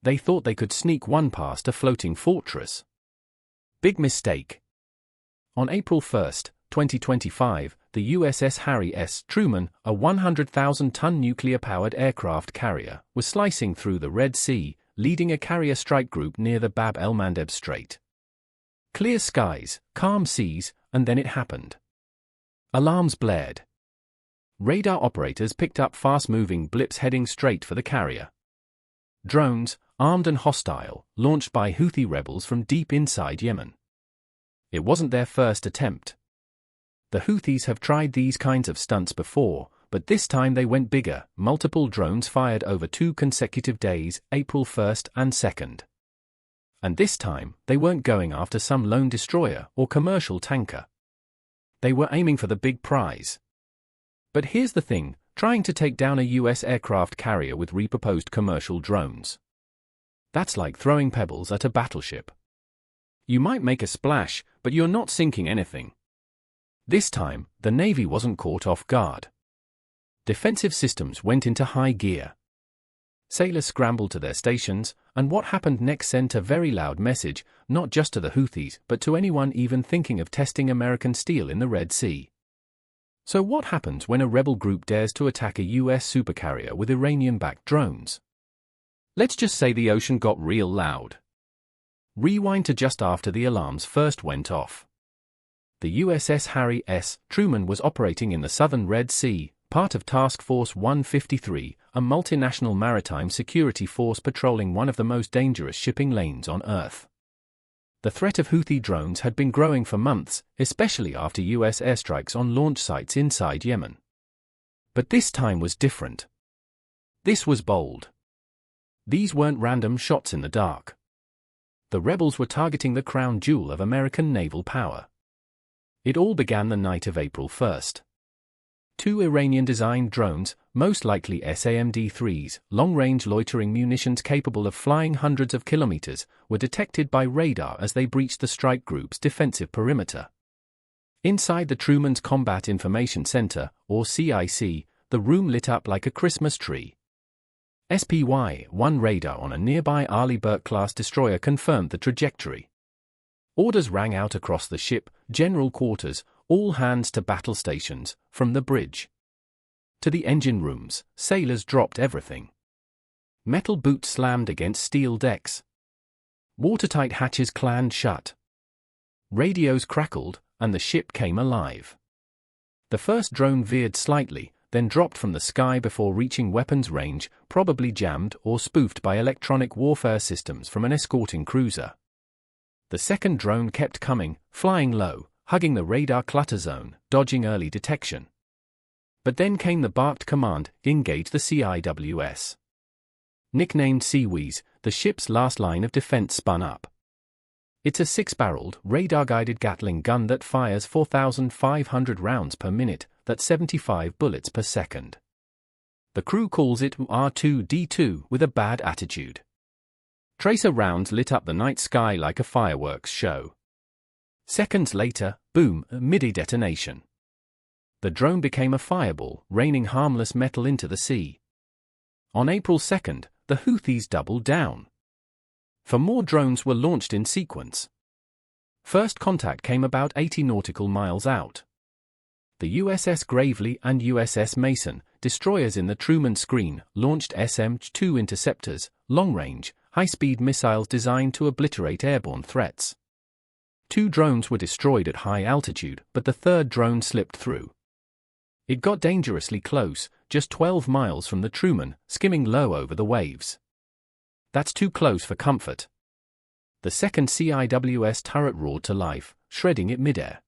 They thought they could sneak one past a floating fortress. Big mistake. On April 1, 2025, the USS Harry S. Truman, a 100,000-ton nuclear-powered aircraft carrier, was slicing through the Red Sea, leading a carrier strike group near the Bab el-Mandeb Strait. Clear skies, calm seas, and then it happened. Alarms blared. Radar operators picked up fast-moving blips heading straight for the carrier. Drones, armed and hostile, launched by Houthi rebels from deep inside Yemen. It wasn't their first attempt. The Houthis have tried these kinds of stunts before, but this time they went bigger. Multiple drones fired over 2 consecutive days, April 1st and 2nd. And this time, they weren't going after some lone destroyer or commercial tanker. They were aiming for the big prize. But here's the thing, trying to take down a US aircraft carrier with repurposed commercial drones. That's like throwing pebbles at a battleship. You might make a splash, but you're not sinking anything. This time, the Navy wasn't caught off guard. Defensive systems went into high gear. Sailors scrambled to their stations, and what happened next sent a very loud message, not just to the Houthis, but to anyone even thinking of testing American steel in the Red Sea. So what happens when a rebel group dares to attack a US supercarrier with Iranian-backed drones? Let's just say the ocean got real loud. Rewind to just after the alarms first went off. The USS Harry S. Truman was operating in the southern Red Sea, part of Task Force 153, a multinational maritime security force patrolling one of the most dangerous shipping lanes on Earth. The threat of Houthi drones had been growing for months, especially after US airstrikes on launch sites inside Yemen. But this time was different. This was bold. These weren't random shots in the dark. The rebels were targeting the crown jewel of American naval power. It all began the night of April 1st. 2 Iranian-designed drones, most likely SAMD-3s, long-range loitering munitions capable of flying hundreds of kilometers, were detected by radar as they breached the strike group's defensive perimeter. Inside the Truman's Combat Information Center, or CIC, the room lit up like a Christmas tree. SPY-1 radar on a nearby Arleigh Burke-class destroyer confirmed the trajectory. Orders rang out across the ship, general quarters, all hands to battle stations, from the bridge to the engine rooms. Sailors dropped everything. Metal boots slammed against steel decks. Watertight hatches clanged shut. Radios crackled, and the ship came alive. The first drone veered slightly, then dropped from the sky before reaching weapons range, probably jammed or spoofed by electronic warfare systems from an escorting cruiser. The second drone kept coming, flying low, hugging the radar clutter zone, dodging early detection. But then came the barked command, engage the CIWS. Nicknamed Seawees, the ship's last line of defense spun up. It's a 6-barreled, radar-guided Gatling gun that fires 4,500 rounds per minute, that's 75 bullets per second. The crew calls it R2-D2 with a bad attitude. Tracer rounds lit up the night sky like a fireworks show. Seconds later, boom, midi detonation. The drone became a fireball, raining harmless metal into the sea. On April 2nd, the Houthis doubled down. 4 more drones were launched in sequence. First contact came about 80 nautical miles out. The USS Gravely and USS Mason, destroyers in the Truman screen, launched SM-2 interceptors, long-range, high-speed missiles designed to obliterate airborne threats. 2 drones were destroyed at high altitude, but the third drone slipped through. It got dangerously close, just 12 miles from the Truman, skimming low over the waves. That's too close for comfort. The second CIWS turret roared to life, shredding it midair.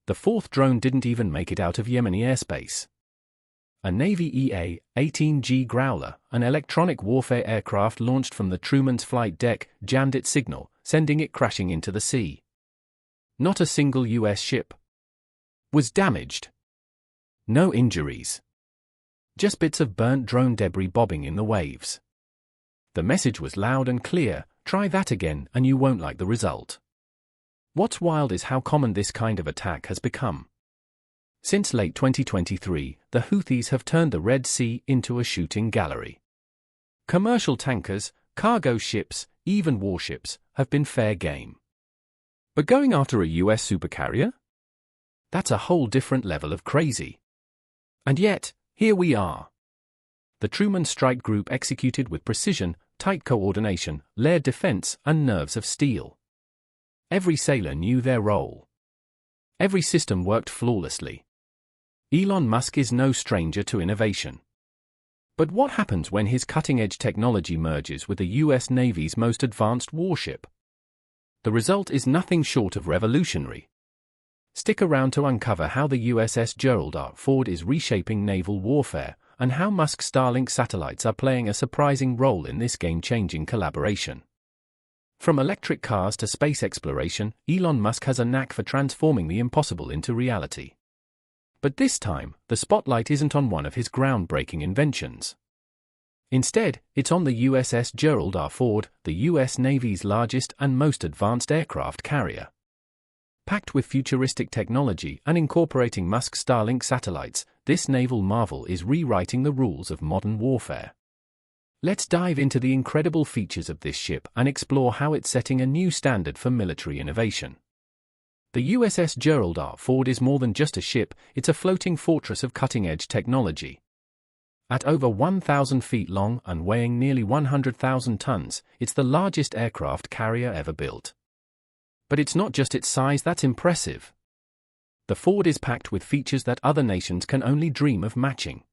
The fourth drone didn't even make it out of Yemeni airspace. A Navy EA-18G Growler, an electronic warfare aircraft launched from the Truman's flight deck, jammed its signal, sending it crashing into the sea. Not a single US ship was damaged. No injuries. Just bits of burnt drone debris bobbing in the waves. The message was loud and clear, try that again and you won't like the result. What's wild is how common this kind of attack has become. Since late 2023, the Houthis have turned the Red Sea into a shooting gallery. Commercial tankers, cargo ships, even warships, have been fair game. But going after a US supercarrier? That's a whole different level of crazy. And yet, here we are. The Truman Strike Group executed with precision, tight coordination, layered defense, and nerves of steel. Every sailor knew their role. Every system worked flawlessly. Elon Musk is no stranger to innovation. But what happens when his cutting-edge technology merges with the US Navy's most advanced warship? The result is nothing short of revolutionary. Stick around to uncover how the USS Gerald R. Ford is reshaping naval warfare, and how Musk's Starlink satellites are playing a surprising role in this game-changing collaboration. From electric cars to space exploration, Elon Musk has a knack for transforming the impossible into reality. But this time, the spotlight isn't on one of his groundbreaking inventions. Instead, it's on the USS Gerald R. Ford, the US Navy's largest and most advanced aircraft carrier. Packed with futuristic technology and incorporating Musk's Starlink satellites, this naval marvel is rewriting the rules of modern warfare. Let's dive into the incredible features of this ship and explore how it's setting a new standard for military innovation. The USS Gerald R. Ford is more than just a ship, it's a floating fortress of cutting-edge technology. At over 1,000 feet long and weighing nearly 100,000 tons, it's the largest aircraft carrier ever built. But it's not just its size that's impressive. The Ford is packed with features that other nations can only dream of matching.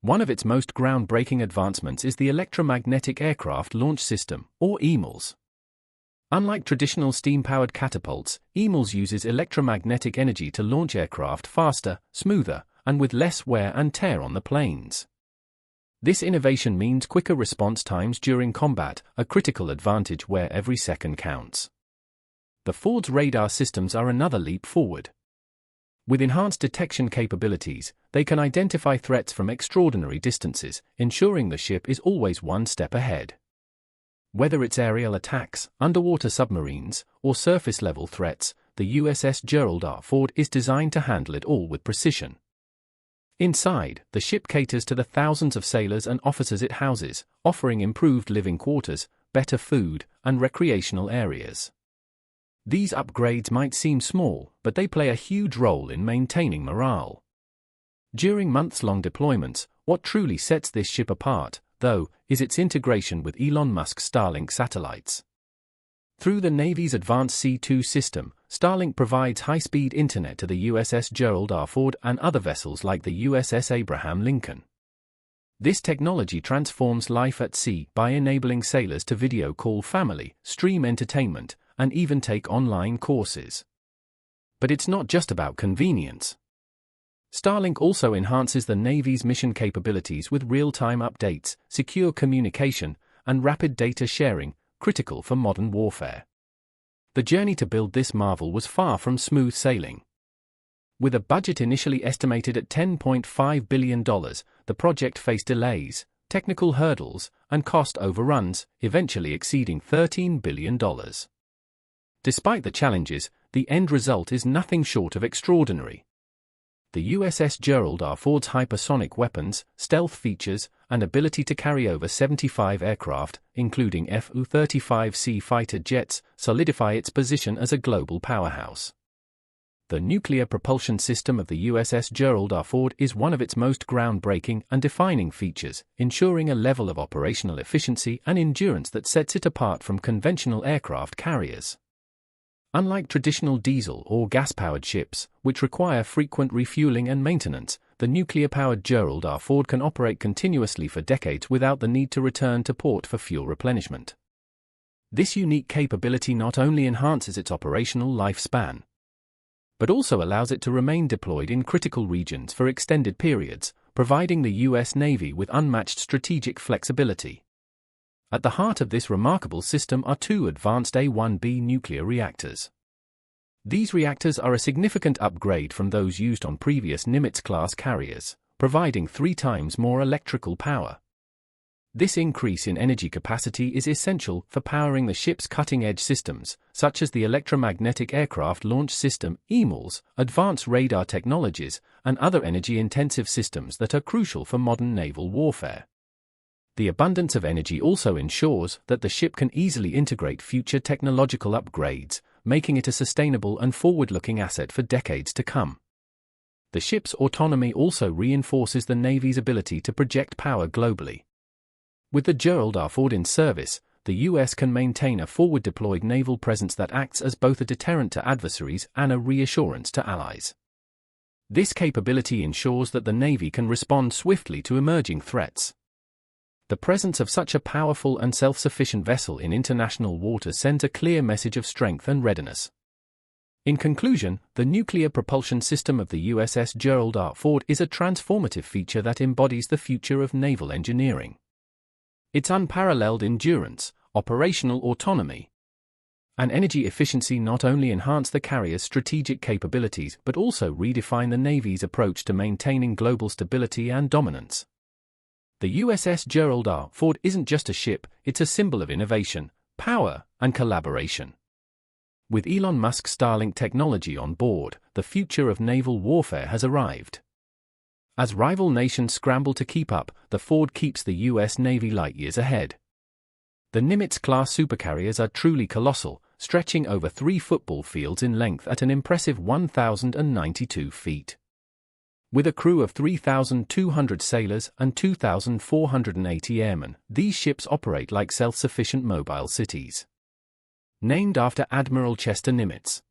One of its most groundbreaking advancements is the Electromagnetic Aircraft Launch System, or EMLS. Unlike traditional steam-powered catapults, EMLS uses electromagnetic energy to launch aircraft faster, smoother, and with less wear and tear on the planes. This innovation means quicker response times during combat, a critical advantage where every second counts. The Ford's radar systems are another leap forward. With enhanced detection capabilities, they can identify threats from extraordinary distances, ensuring the ship is always one step ahead. Whether it's aerial attacks, underwater submarines, or surface-level threats, the USS Gerald R. Ford is designed to handle it all with precision. Inside, the ship caters to the thousands of sailors and officers it houses, offering improved living quarters, better food, and recreational areas. These upgrades might seem small, but they play a huge role in maintaining morale. During months-long deployments, what truly sets this ship apart, though, is its integration with Elon Musk's Starlink satellites. Through the Navy's advanced C2 system, Starlink provides high-speed internet to the USS Gerald R. Ford and other vessels like the USS Abraham Lincoln. This technology transforms life at sea by enabling sailors to video call family, stream entertainment, and even take online courses. But it's not just about convenience. Starlink also enhances the Navy's mission capabilities with real-time updates, secure communication, and rapid data sharing, critical for modern warfare. The journey to build this marvel was far from smooth sailing. With a budget initially estimated at $10.5 billion, the project faced delays, technical hurdles, and cost overruns, eventually exceeding $13 billion. Despite the challenges, the end result is nothing short of extraordinary. The USS Gerald R. Ford's hypersonic weapons, stealth features, and ability to carry over 75 aircraft, including Fu-35C fighter jets, solidify its position as a global powerhouse. The nuclear propulsion system of the USS Gerald R. Ford is one of its most groundbreaking and defining features, ensuring a level of operational efficiency and endurance that sets it apart from conventional aircraft carriers. Unlike traditional diesel or gas-powered ships, which require frequent refueling and maintenance, the nuclear-powered Gerald R. Ford can operate continuously for decades without the need to return to port for fuel replenishment. This unique capability not only enhances its operational lifespan, but also allows it to remain deployed in critical regions for extended periods, providing the U.S. Navy with unmatched strategic flexibility. At the heart of this remarkable system are two advanced A-1B nuclear reactors. These reactors are a significant upgrade from those used on previous Nimitz-class carriers, providing 3 times more electrical power. This increase in energy capacity is essential for powering the ship's cutting-edge systems, such as the Electromagnetic Aircraft Launch System, EMLS, advanced radar technologies, and other energy-intensive systems that are crucial for modern naval warfare. The abundance of energy also ensures that the ship can easily integrate future technological upgrades, making it a sustainable and forward-looking asset for decades to come. The ship's autonomy also reinforces the Navy's ability to project power globally. With the Gerald R. Ford in service, the U.S. can maintain a forward-deployed naval presence that acts as both a deterrent to adversaries and a reassurance to allies. This capability ensures that the Navy can respond swiftly to emerging threats. The presence of such a powerful and self-sufficient vessel in international waters sends a clear message of strength and readiness. In conclusion, the nuclear propulsion system of the USS Gerald R. Ford is a transformative feature that embodies the future of naval engineering. Its unparalleled endurance, operational autonomy, and energy efficiency not only enhance the carrier's strategic capabilities but also redefine the Navy's approach to maintaining global stability and dominance. The USS Gerald R. Ford isn't just a ship, it's a symbol of innovation, power, and collaboration. With Elon Musk's Starlink technology on board, the future of naval warfare has arrived. As rival nations scramble to keep up, the Ford keeps the U.S. Navy light years ahead. The Nimitz-class supercarriers are truly colossal, stretching over 3 football fields in length at an impressive 1,092 feet. With a crew of 3,200 sailors and 2,480 airmen, these ships operate like self-sufficient mobile cities. Named after Admiral Chester Nimitz,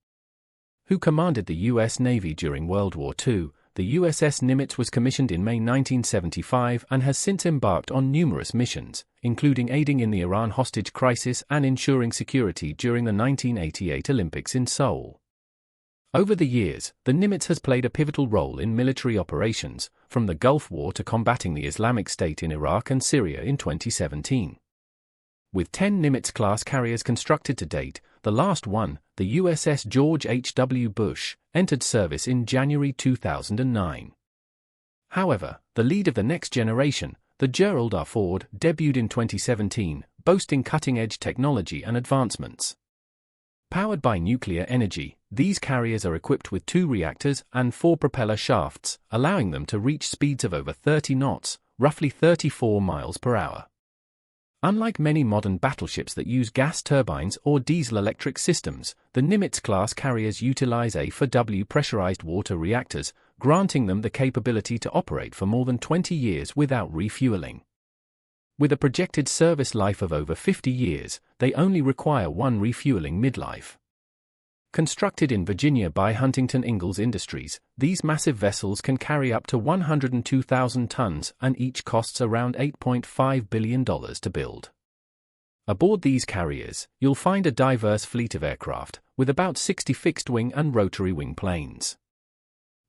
who commanded the U.S. Navy during World War II, the USS Nimitz was commissioned in May 1975 and has since embarked on numerous missions, including aiding in the Iran hostage crisis and ensuring security during the 1988 Olympics in Seoul. Over the years, the Nimitz has played a pivotal role in military operations, from the Gulf War to combating the Islamic State in Iraq and Syria in 2017. With 10 Nimitz-class carriers constructed to date, the last one, the USS George H.W. Bush, entered service in January 2009. However, the lead of the next generation, the Gerald R. Ford, debuted in 2017, boasting cutting-edge technology and advancements. Powered by nuclear energy, these carriers are equipped with 2 reactors and 4 propeller shafts, allowing them to reach speeds of over 30 knots, roughly 34 miles per hour. Unlike many modern battleships that use gas turbines or diesel-electric systems, the Nimitz-class carriers utilize A4W pressurized water reactors, granting them the capability to operate for more than 20 years without refueling. With a projected service life of over 50 years, they only require 1 refueling midlife. Constructed in Virginia by Huntington Ingalls Industries, these massive vessels can carry up to 102,000 tons and each costs around $8.5 billion to build. Aboard these carriers, you'll find a diverse fleet of aircraft, with about 60 fixed-wing and rotary-wing planes.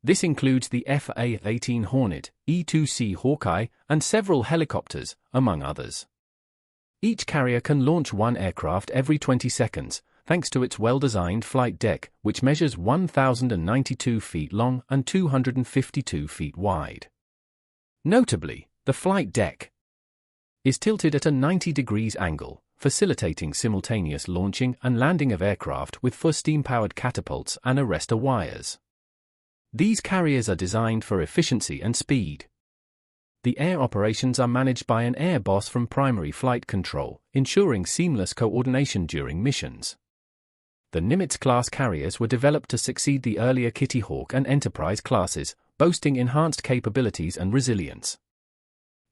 This includes the F/A-18 Hornet, E-2C Hawkeye, and several helicopters, among others. Each carrier can launch 1 aircraft every 20 seconds, thanks to its well-designed flight deck, which measures 1,092 feet long and 252 feet wide. Notably, the flight deck is tilted at a 90 degrees angle, facilitating simultaneous launching and landing of aircraft with 4 steam-powered catapults and arrestor wires. These carriers are designed for efficiency and speed. The air operations are managed by an air boss from primary flight control, ensuring seamless coordination during missions. The Nimitz-class carriers were developed to succeed the earlier Kitty Hawk and Enterprise classes, boasting enhanced capabilities and resilience.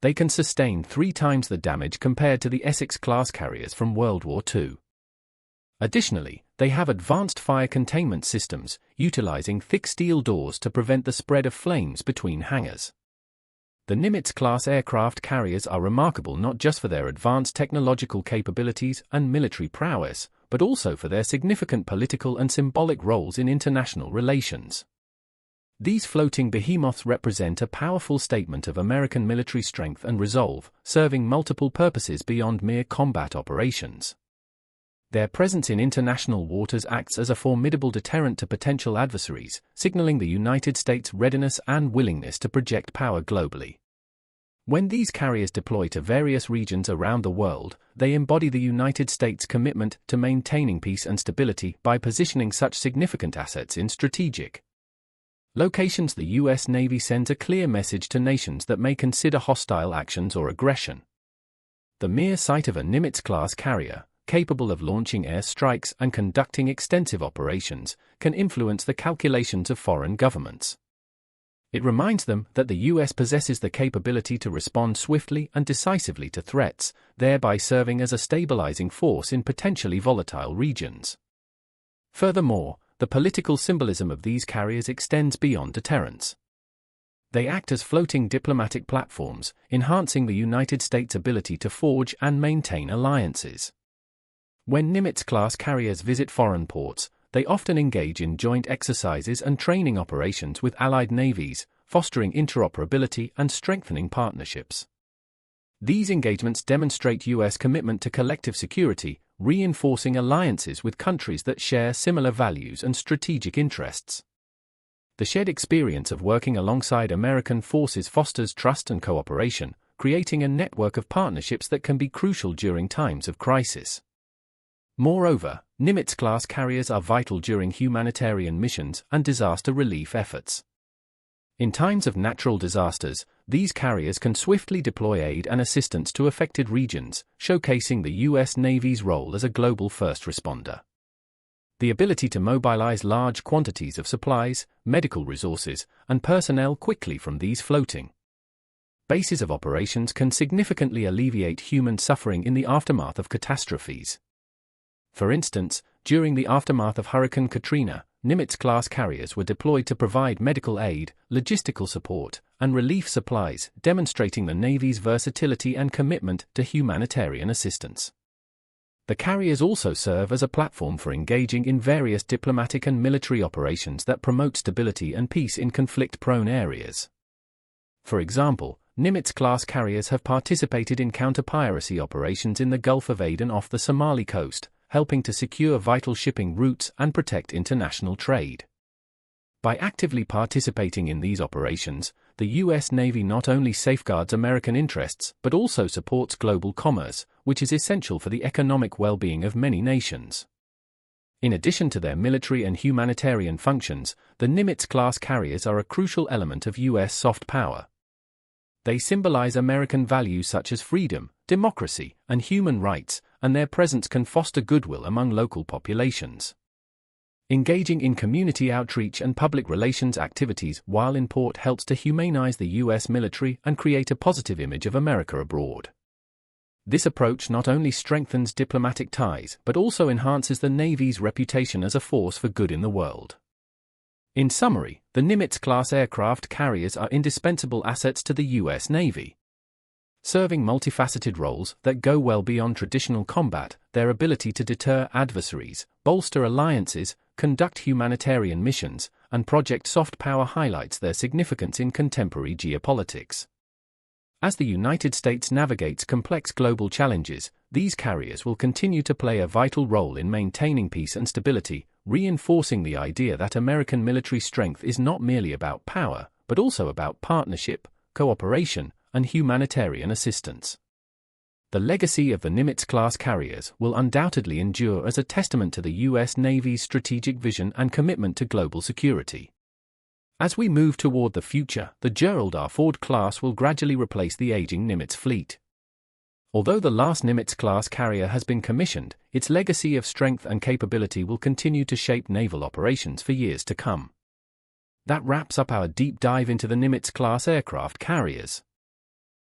They can sustain 3 times the damage compared to the Essex-class carriers from World War II. Additionally, they have advanced fire containment systems, utilizing thick steel doors to prevent the spread of flames between hangars. The Nimitz-class aircraft carriers are remarkable not just for their advanced technological capabilities and military prowess, but also for their significant political and symbolic roles in international relations. These floating behemoths represent a powerful statement of American military strength and resolve, serving multiple purposes beyond mere combat operations. Their presence in international waters acts as a formidable deterrent to potential adversaries, signaling the United States' readiness and willingness to project power globally. When these carriers deploy to various regions around the world, they embody the United States' commitment to maintaining peace and stability by positioning such significant assets in strategic locations. The U.S. Navy sends a clear message to nations that may consider hostile actions or aggression. The mere sight of a Nimitz-class carrier, capable of launching air strikes and conducting extensive operations, can influence the calculations of foreign governments. It reminds them that the US possesses the capability to respond swiftly and decisively to threats, thereby serving as a stabilizing force in potentially volatile regions. Furthermore, the political symbolism of these carriers extends beyond deterrence. They act as floating diplomatic platforms, enhancing the United States' ability to forge and maintain alliances. When Nimitz-class carriers visit foreign ports, they often engage in joint exercises and training operations with allied navies, fostering interoperability and strengthening partnerships. These engagements demonstrate US commitment to collective security, reinforcing alliances with countries that share similar values and strategic interests. The shared experience of working alongside American forces fosters trust and cooperation, creating a network of partnerships that can be crucial during times of crisis. Moreover, Nimitz-class carriers are vital during humanitarian missions and disaster relief efforts. In times of natural disasters, these carriers can swiftly deploy aid and assistance to affected regions, showcasing the US Navy's role as a global first responder. The ability to mobilize large quantities of supplies, medical resources, and personnel quickly from these floating bases of operations can significantly alleviate human suffering in the aftermath of catastrophes. For instance, during the aftermath of Hurricane Katrina, Nimitz-class carriers were deployed to provide medical aid, logistical support, and relief supplies, demonstrating the Navy's versatility and commitment to humanitarian assistance. The carriers also serve as a platform for engaging in various diplomatic and military operations that promote stability and peace in conflict-prone areas. For example, Nimitz-class carriers have participated in counter-piracy operations in the Gulf of Aden off the Somali coast, helping to secure vital shipping routes and protect international trade. By actively participating in these operations, the US Navy not only safeguards American interests but also supports global commerce, which is essential for the economic well-being of many nations. In addition to their military and humanitarian functions, the Nimitz-class carriers are a crucial element of US soft power. They symbolize American values such as freedom, democracy, and human rights, and their presence can foster goodwill among local populations. Engaging in community outreach and public relations activities while in port helps to humanize the US military and create a positive image of America abroad. This approach not only strengthens diplomatic ties but also enhances the Navy's reputation as a force for good in the world. In summary, the Nimitz-class aircraft carriers are indispensable assets to the US Navy. Serving multifaceted roles that go well beyond traditional combat, their ability to deter adversaries, bolster alliances, conduct humanitarian missions, and project soft power highlights their significance in contemporary geopolitics. As the United States navigates complex global challenges, these carriers will continue to play a vital role in maintaining peace and stability, reinforcing the idea that American military strength is not merely about power, but also about partnership, cooperation, and humanitarian assistance. The legacy of the Nimitz-class carriers will undoubtedly endure as a testament to the US Navy's strategic vision and commitment to global security. As we move toward the future, the Gerald R. Ford class will gradually replace the aging Nimitz fleet. Although the last Nimitz-class carrier has been commissioned, its legacy of strength and capability will continue to shape naval operations for years to come. That wraps up our deep dive into the Nimitz-class aircraft carriers.